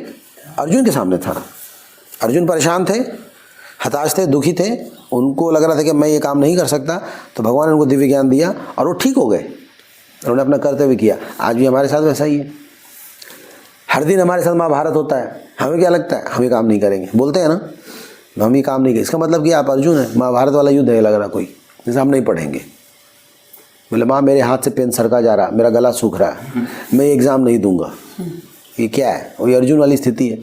अर्जुन के सामने था। अर्जुन परेशान थे, हताश थे, दुखी थे, उनको लग रहा था कि मैं ये काम नहीं कर सकता, तो भगवान ने उनको दिव्य ज्ञान दिया और वो ठीक हो गए। उन्होंने अपना कर्तव्य किया। आज भी हमारे साथ वैसा ही है, हर दिन हमारे साथ महाभारत होता है। हमें क्या लगता है हम ये काम नहीं करेंगे, बोलते हैं ना हम ये काम नहीं करेंगे, इसका मतलब कि आप अर्जुन है, महाभारत वाला युद्ध है लग रहा कोई, जैसे हम नहीं पढ़ेंगे। बोले माँ मेरे हाथ से पेन सरका जा रहा, मेरा गला सूख रहा है, मैं एग्ज़ाम नहीं दूंगा। ये क्या है? वही अर्जुन वाली स्थिति है।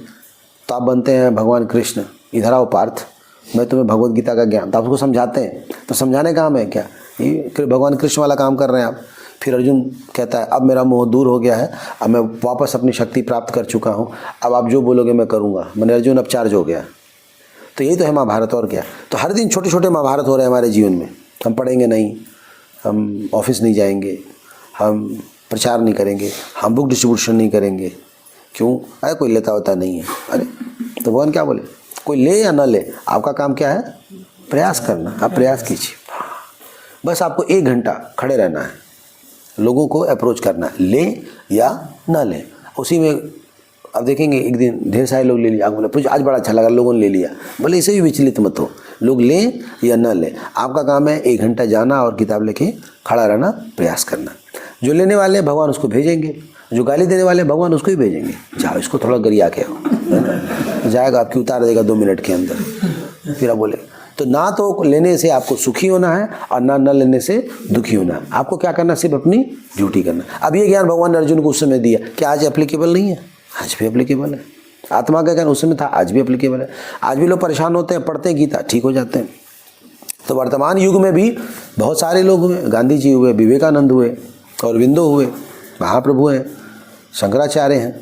तो आप बनते हैं भगवान कृष्ण, इधर आओ पार्थ, मैं तुम्हें भगवद गीता का ज्ञान, तो आप उसको समझाते हैं, तो समझाने का काम है क्या? ये भगवान कृष्ण वाला काम कर रहे हैं आप। फिर अर्जुन कहता है अब मेरा मोह दूर हो गया है, अब मैं वापस अपनी शक्ति प्राप्त कर चुका हूँ, अब आप जो बोलोगे मैं करूँगा। मैंने अर्जुन अब चार्ज हो गया। तो यही तो है महाभारत, और क्या। तो हर दिन छोटे छोटे महाभारत हो रहे हैं हमारे जीवन में। हम पढ़ेंगे नहीं, हम ऑफिस नहीं जाएंगे, हम प्रचार नहीं करेंगे, हम बुक डिस्ट्रीब्यूशन नहीं करेंगे। क्यों? अरे कोई लेता होता नहीं है। अरे तो भगवान क्या बोले, कोई ले या ना ले, आपका काम क्या है? प्रयास करना। आप प्रयास कीजिए, बस आपको 1 घंटा खड़े रहना है, लोगों को अप्रोच करना है, ले या ना ले। उसी में अब देखेंगे एक दिन ढेर सारे लोग ले लिया, आप बोले आज बड़ा अच्छा लगा लोगों ने ले लिया, बोले इसे भी विचलित मत हो, लोग लें या ना लें, आपका काम है 1 घंटा जाना और किताब लेके खड़ा रहना, प्रयास करना। जो लेने वाले हैं भगवान उसको भेजेंगे, जो गाली देने वाले भगवान उसको ही भेजेंगे, जाओ इसको थोड़ा गरिया के आओ, है ना? जाएगा आपकी उतार देगा 2 मिनट के अंदर। फिर आप बोले तो ना तो लेने से आपको सुखी होना है और ना लेने से दुखी होना है। आपको क्या करना, सिर्फ अपनी ड्यूटी करना। अब ये ज्ञान भगवान ने अर्जुन को उस समय दिया, क्या आज एप्लीकेबल नहीं है? आज भी एप्लीकेबल है। आत्मा का ज्ञान उस समय था, आज भी एप्लीकेबल है। आज भी लोग परेशान होते हैं, पढ़ते हैं गीता, ठीक हो जाते हैं। तो वर्तमान युग में भी बहुत सारे लोग हुए, गांधी जी हुए, विवेकानंद हुए, अरविंदो हुए, महाप्रभु हैं, शंकराचार्य हैं,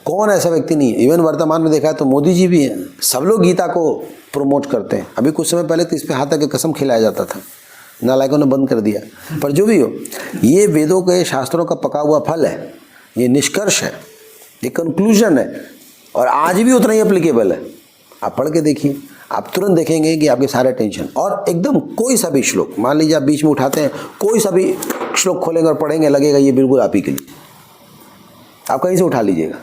कौन ऐसा व्यक्ति नहीं है। इवन वर्तमान में देखा है तो मोदी जी भी हैं। सब लोग गीता को प्रमोट करते हैं। अभी कुछ समय पहले तो इस पे हाथ तक कसम खिलाया जाता था, नालायकों ने बंद कर दिया। पर जो भी हो, ये वेदों के शास्त्रों का पका हुआ फल है, ये निष्कर्ष है, ये कंक्लूजन है, और आज भी उतना ही एप्लीकेबल है। आप पढ़ के देखिए, आप तुरंत देखेंगे कि आपके सारे टेंशन, और एकदम कोई सा भी श्लोक, मान लीजिए आप बीच में उठाते हैं, कोई सा भी श्लोक खोलेंगे और पढ़ेंगे, लगेगा ये बिल्कुल आप ही के लिए। आप कहीं से उठा लीजिएगा,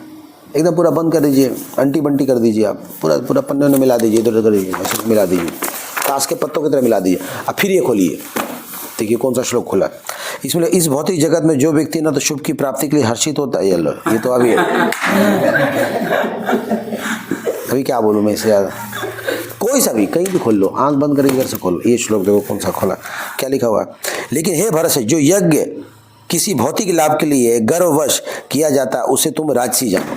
एकदम पूरा बंद कर दीजिए, अंटी बंटी कर दीजिए, आप पूरा पन्ने में मिला दीजिए, इधर उधर कर दीजिए, ऐसे मिला दीजिए, ताश के पत्तों की तरह मिला दीजिए। अब फिर ये खोलिए, देखिए कौन सा श्लोक खुला। इसमें इस भौतिक जगत में जो व्यक्ति ना तो शुभ की प्राप्ति के लिए हर्षित होता है, ये तो अभी है। अभी क्या बोलूँ मैं इससे ज़्यादा, कोई सा भी कहीं भी खोल लो, आंख बंद करके इधर से खोलो, ये श्लोक देखो कौन सा खोला, क्या लिखा हुआ। लेकिन हे भरत, जो यज्ञ किसी भौतिक लाभ के लिए गर्ववश किया जाता है उसे तुम राजसी जानो।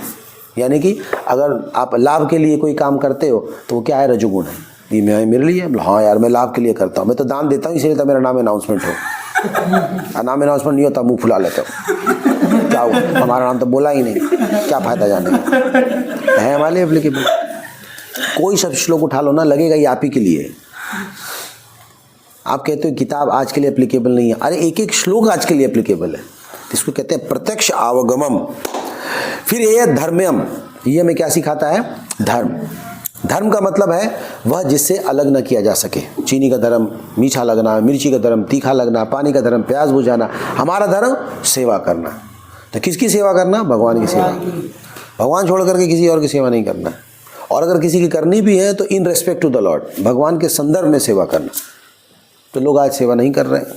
यानी कि अगर आप लाभ के लिए कोई काम करते हो तो वो क्या है, रजोगुण है। ये मेरे लिए, हाँ यार मैं लाभ के लिए करता हूँ, मैं तो दान देता हूँ इसलिए तो मेरा नाम अनाउंसमेंट हो। नाम अनाउंसमेंट नहीं होता, मुंह फुला लेते हो, क्या हुआ, हमारा नाम तो बोला ही नहीं, क्या फायदा जाने का है। हमारे एप्लीकेबल कोई सब श्लोक उठा लो ना, लगेगा ये आप ही के लिए। आप कहते हो किताब आज के लिए एप्लीकेबल नहीं है, अरे एक एक श्लोक आज के लिए एप्लीकेबल है। इसको कहते हैं प्रत्यक्ष अवगमम। फिर ये धर्म्यम, ये हमें क्या सिखाता है, धर्म। धर्म का मतलब है वह जिससे अलग न किया जा सके। चीनी का धर्म मीठा लगना, मिर्ची का धर्म तीखा लगना, पानी का धर्म प्यास बुझाना। हमारा धर्म सेवा करना। तो किसकी सेवा करना, भगवान की सेवा। भगवान छोड़ करके किसी और की सेवा नहीं करना। और अगर किसी की करनी भी है तो in respect to the lord, भगवान के संदर्भ में सेवा करना। तो लोग आज सेवा नहीं कर रहे हैं,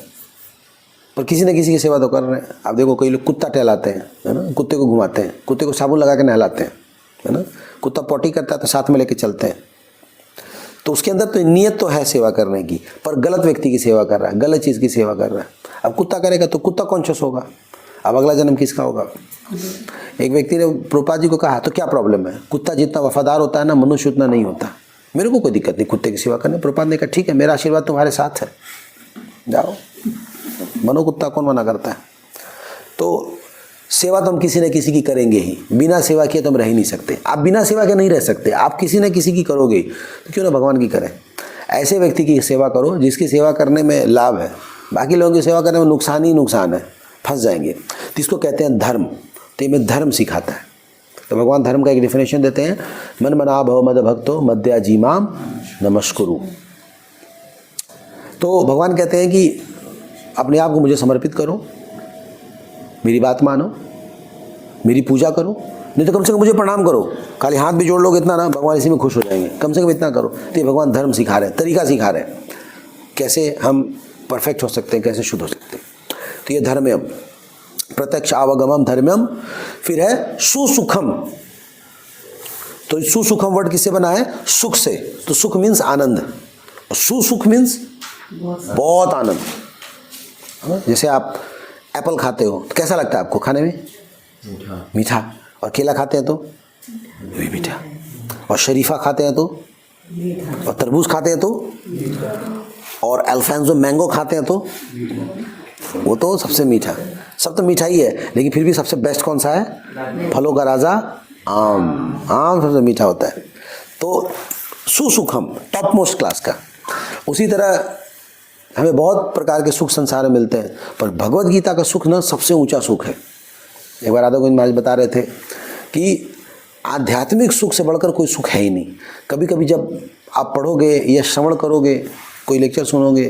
पर किसी न किसी की सेवा तो कर रहे हैं। आप देखो कई लोग कुत्ता टहलाते हैं, है ना, कुत्ते को घुमाते हैं, कुत्ते को साबुन लगा के नहलाते हैं, है ना। कुत्ता पॉटी करता है तो साथ में लेके चलते हैं। तो उसके अंदर तो नियत तो है सेवा करने की, पर गलत व्यक्ति की सेवा कर रहा है, गलत चीज़ की सेवा कर रहा है। अब कुत्ता करेगा तो कुत्ता कॉन्शियस होगा, अब अगला जन्म किसका होगा। एक व्यक्ति ने प्रभुपाद जी को कहा तो क्या प्रॉब्लम है, कुत्ता जितना वफादार होता है ना, मनुष्य उतना नहीं होता, मेरे को कोई दिक्कत नहीं कुत्ते की सेवा करने। प्रभुपाद ने कहा ठीक है, मेरा आशीर्वाद तुम्हारे साथ है, जाओ, मनो कुत्ता कौन मना करता है। तो सेवा तो हम किसी न किसी की करेंगे ही, बिना सेवा किए तो हम रह ही नहीं सकते। आप बिना सेवा के नहीं रह सकते, आप किसी न किसी की करोगे, तो क्यों ना भगवान की करें। ऐसे व्यक्ति की सेवा करो जिसकी सेवा करने में लाभ है, बाकी लोगों की सेवा करने में नुकसान ही नुकसान है, फंस जाएंगे। तो इसको कहते हैं धर्म। तो ये में धर्म सिखाता है। तो भगवान धर्म का एक डिफिनेशन देते हैं, मन मना भव मद भक्तो मद्या जीमाम नमस्कुरु। तो भगवान कहते हैं कि अपने आप को मुझे समर्पित करो, मेरी बात मानो, मेरी पूजा करो, नहीं तो कम से कम मुझे प्रणाम करो। खाली हाथ भी जोड़ लोगे इतना ना, भगवान इसी में खुश हो जाएंगे, कम से कम इतना करो। तो ये भगवान धर्म सिखा रहे हैं, तरीका सिखा रहे हैं, कैसे हम परफेक्ट हो सकते हैं, कैसे शुद्ध हो सकते हैं। तो ये धर्म है। अब प्रत्यक्ष अवगमम धर्म्यम, फिर है सुसुखम। तो सुसुखम वर्ड किससे बना है? सुख से। तो सुख मीन्स आनंद, और सुसुख मीन्स बहुत आनंद। जैसे आप एप्पल खाते हो तो कैसा लगता है आपको खाने में? मीठा। और केला खाते हैं तो भी मीठा, और शरीफा खाते हैं तो, और तरबूज खाते हैं तो, और अल्फांसो मैंगो खाते हैं तो वो तो सबसे मीठा। सब तो मीठा ही है, लेकिन फिर भी सबसे बेस्ट कौन सा है? फलों का राजा आम। आम सबसे मीठा होता है। तो सुसुखम, टॉप मोस्ट क्लास का। उसी तरह हमें बहुत प्रकार के सुख संसार में मिलते हैं, पर भगवत गीता का सुख ना सबसे ऊंचा सुख है। एक बार राधा गोविंद महाराज बता रहे थे कि आध्यात्मिक सुख से बढ़कर कोई सुख है ही नहीं। कभी कभी जब आप पढ़ोगे या श्रवण करोगे, कोई लेक्चर सुनोगे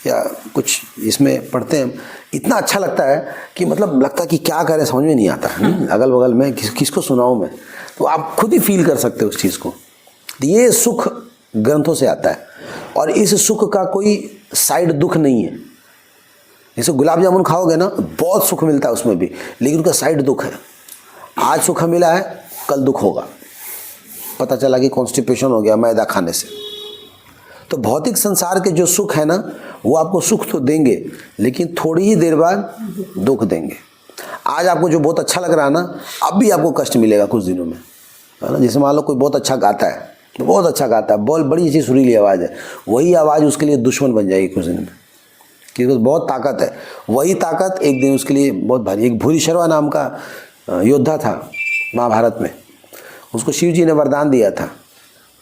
या कुछ इसमें पढ़ते हैं, इतना अच्छा लगता है कि मतलब लगता है कि क्या करें समझ में नहीं आता। अगल बगल में किसको सुनाऊं मैं, तो आप खुद ही फील कर सकते हो उस चीज़ को। ये सुख ग्रंथों से आता है, और इस सुख का कोई साइड दुख नहीं है। जैसे गुलाब जामुन खाओगे ना, बहुत सुख मिलता है उसमें भी, लेकिन उसका साइड दुख है। आज सुख मिला है, कल दुख होगा। पता चला कि कॉन्स्टिपेशन हो गया मैदा खाने से। तो भौतिक संसार के जो सुख है ना, वो आपको सुख तो देंगे, लेकिन थोड़ी ही देर बाद दुख देंगे। आज आपको जो बहुत अच्छा लग रहा है ना, अब भी आपको कष्ट मिलेगा कुछ दिनों में, है ना। जैसे मान लो कोई बहुत अच्छा गाता है, तो बहुत अच्छा गाता है, बड़ी अच्छी सुरीली आवाज़ है, वही आवाज़ उसके लिए दुश्मन बन जाएगी कुछ दिन में, क्योंकि बहुत ताकत है। वही ताकत एक दिन उसके लिए बहुत भारी। एक भूरिश्रवा नाम का योद्धा था महाभारत में, उसको शिव जी ने वरदान दिया था,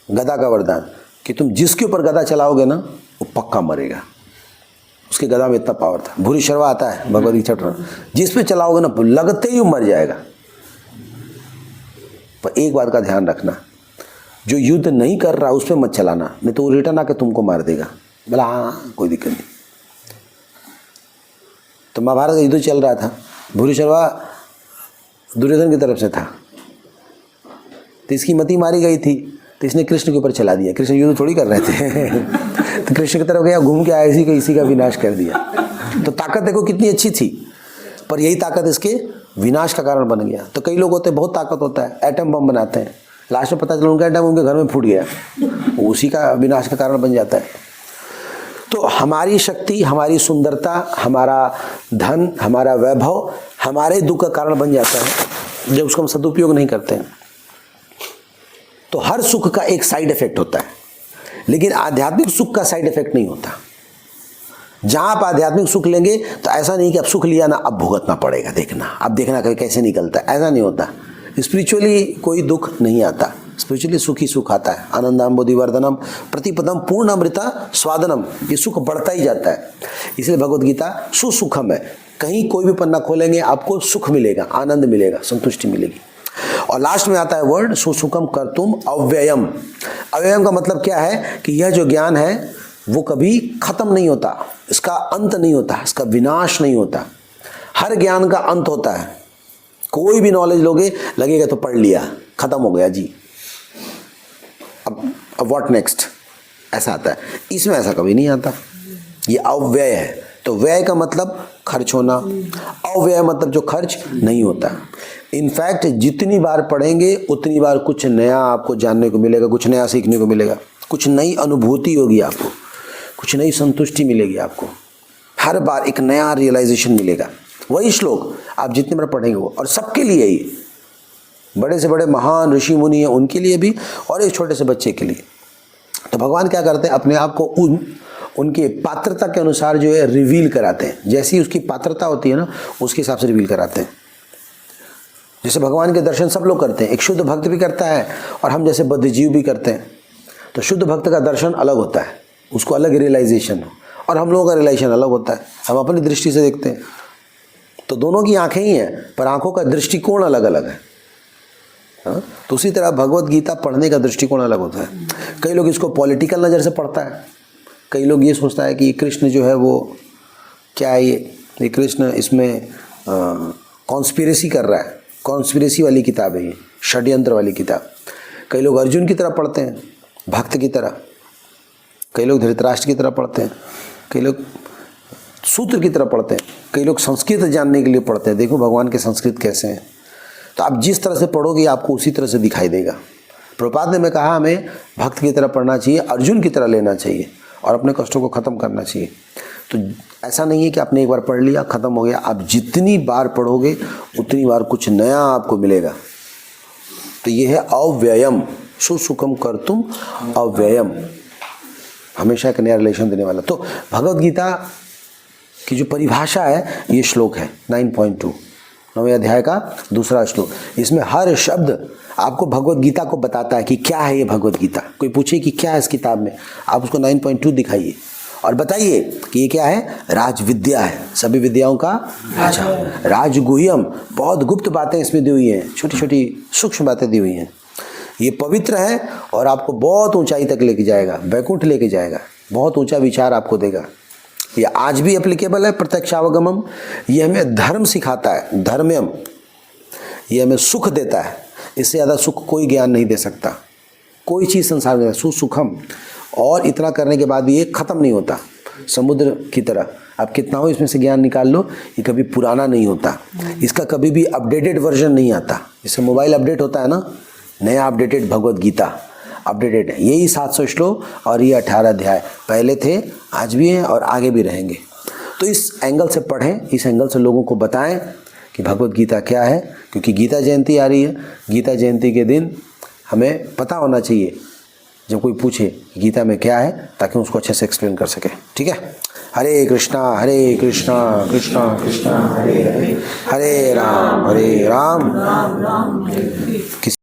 गदा का वरदान, कि तुम जिसके ऊपर गदा चलाओगे ना, वो पक्का मरेगा। उसके गदा में इतना पावर था। भूरिश्रवा आता है भगवद गीता, जिस पे चलाओगे ना लगते ही वो मर जाएगा। पर एक बात का ध्यान रखना, जो युद्ध नहीं कर रहा उस पर मत चलाना, नहीं तो वो रिटर्न आके तुमको मार देगा। बोला हाँ कोई दिक्कत नहीं। तो महाभारत का युद्ध चल रहा था, भूरिश्रवा दुर्योधन की तरफ से था, तो इसकी मति मारी गई थी, तो इसने कृष्ण के ऊपर चला दिया। कृष्ण युद्ध थोड़ी कर रहे थे तो कृष्ण की तरफ गया, घूम के आया, इसी का विनाश कर दिया। तो ताकत देखो कितनी अच्छी थी, पर यही ताकत इसके विनाश का कारण बन गया। तो कई लोग होते हैं बहुत ताकत होता है, एटम बम बनाते हैं, लास्ट में पता चला उनका एटम उनके घर में फूट गया, उसी का विनाश का कारण बन जाता है। तो हमारी शक्ति, हमारी सुंदरता, हमारा धन, हमारा वैभव हमारे दुख का कारण बन जाता है जब उसको हम सदुपयोग नहीं करते हैं। तो हर सुख का एक साइड इफेक्ट होता है, लेकिन आध्यात्मिक सुख का साइड इफेक्ट नहीं होता। जहां आप आध्यात्मिक सुख लेंगे तो ऐसा नहीं कि अब सुख लिया ना अब भुगतना पड़ेगा, देखना अब देखना कैसे निकलता है, ऐसा नहीं होता। स्पिरिचुअली कोई दुख नहीं आता, स्पिरिचुअली सुख ही सुख आता है। आनंदम बुद्धिवर्धनम प्रतिपदम पूर्ण अमृता स्वादनम, ये सुख बढ़ता ही जाता है। इसलिए भगवद गीता सुसुखम है। कहीं कोई भी पन्ना खोलेंगे आपको सुख मिलेगा, आनंद मिलेगा, संतुष्टि मिलेगी। और लास्ट में आता है वर्ड सुसुखम कर्तुम अव्ययम। अव्ययम का मतलब क्या है कि यह जो ज्ञान है वो कभी खत्म नहीं होता, इसका अंत नहीं होता, इसका विनाश नहीं होता। हर ज्ञान का अंत होता है। कोई भी नॉलेज लोगे लगेगा तो पढ़ लिया, खत्म हो गया जी, अब व्हाट नेक्स्ट, ऐसा आता है। इसमें ऐसा कभी नहीं आता, ये अव्यय है। तो व्यय का मतलब खर्च होना, अव्यय मतलब जो खर्च नहीं होता। इनफैक्ट जितनी बार पढ़ेंगे उतनी बार कुछ नया आपको जानने को मिलेगा, कुछ नया सीखने को मिलेगा, कुछ नई अनुभूति होगी आपको, कुछ नई संतुष्टि मिलेगी आपको। हर बार एक नया रियलाइजेशन मिलेगा। वही श्लोक आप जितनी बार पढ़ेंगे वो, और सबके लिए ही, बड़े से बड़े महान ऋषि मुनि हैं उनके लिए भी, और एक छोटे से बच्चे के लिए। तो भगवान क्या करते हैं, अपने आप को उनके पात्रता के अनुसार जो है रिवील कराते हैं। जैसी उसकी पात्रता होती है ना, उसके हिसाब से रिवील कराते हैं। जैसे भगवान के दर्शन सब लोग करते हैं, एक शुद्ध भक्त भी करता है और हम जैसे बद्धजीव भी करते हैं। तो शुद्ध भक्त का दर्शन अलग होता है, उसको अलग रियलाइजेशन हो, और हम लोगों का रियलाइजेशन अलग होता है, हम अपनी दृष्टि से देखते हैं। तो दोनों की आंखें ही हैं, पर आंखों का दृष्टिकोण अलग अलग है। हाँ? तो उसी तरह भगवत गीता पढ़ने का दृष्टिकोण अलग होता है। कई लोग इसको पॉलिटिकल नज़र से पढ़ता है, कई लोग ये सोचता है कि कृष्ण जो है वो क्या है, ये कृष्ण इसमें कॉन्स्पिरेसी कर रहा है, कॉन्स्पिरेसी वाली किताब है ये, षड्यंत्र वाली किताब। कई लोग अर्जुन की तरह पढ़ते हैं, भक्त की तरह, कई लोग धृतराष्ट्र की तरह पढ़ते हैं, कई लोग सूत्र की तरह पढ़ते हैं, कई लोग संस्कृत जानने के लिए पढ़ते हैं, देखो भगवान के संस्कृत कैसे हैं। तो आप जिस तरह से पढ़ोगे आपको उसी तरह से दिखाई देगा। प्रभुपाद ने मैं कहा हमें भक्त की तरह पढ़ना चाहिए, अर्जुन की तरह लेना चाहिए और अपने कष्टों को ख़त्म करना चाहिए। तो ऐसा नहीं है कि आपने एक बार पढ़ लिया ख़त्म हो गया, आप जितनी बार पढ़ोगे उतनी बार कुछ नया आपको मिलेगा। तो ये है अव्ययम, सुसुखम कर्तुम अव्ययम, हमेशा एक नया रिलेशन देने वाला। तो भगवद गीता की जो परिभाषा है ये श्लोक है 9.2, 9वें अध्याय का दूसरा श्लोक। इसमें हर शब्द आपको भगवद गीता को बताता है कि क्या है ये भगवद गीता। कोई पूछे कि क्या है इस किताब में, आप उसको 9.2 दिखाइए और बताइए कि ये क्या है। राज विद्या है, सभी विद्याओं का राजा। राजगुह्यम, बहुत गुप्त बातें इसमें दी हुई हैं, छोटी छोटी सूक्ष्म बातें दी हुई हैं। ये पवित्र है और आपको बहुत ऊंचाई तक लेके जाएगा, वैकुंठ लेके जाएगा, बहुत ऊंचा विचार आपको देगा। ये आज भी एप्लीकेबल है। प्रत्यक्षावगमम, ये हमें धर्म सिखाता है, धर्म्यम, ये हमें सुख देता है। इससे ज़्यादा सुख कोई ज्ञान नहीं दे सकता, कोई चीज़ संसार में। सुसुखम, और इतना करने के बाद ये ख़त्म नहीं होता। समुद्र की तरह आप कितना हो इसमें से ज्ञान निकाल लो, ये कभी पुराना नहीं होता, इसका कभी भी अपडेटेड वर्जन नहीं आता। जैसे मोबाइल अपडेट होता है ना, नया अपडेटेड भगवद गीता अपडेटेड है। यही 700 श्लोक और ये 18 अध्याय पहले थे, आज भी हैं और आगे भी रहेंगे। तो इस एंगल से पढ़ें, इस एंगल से लोगों को बताएं कि भगवद गीता क्या है, क्योंकि गीता जयंती आ रही है। गीता जयंती के दिन हमें पता होना चाहिए जब कोई पूछे गीता में क्या है, ताकि उसको अच्छे से एक्सप्लेन कर सके। ठीक है। हरे कृष्णा कृष्णा कृष्णा हरे हरे, हरे राम राम राम। किसी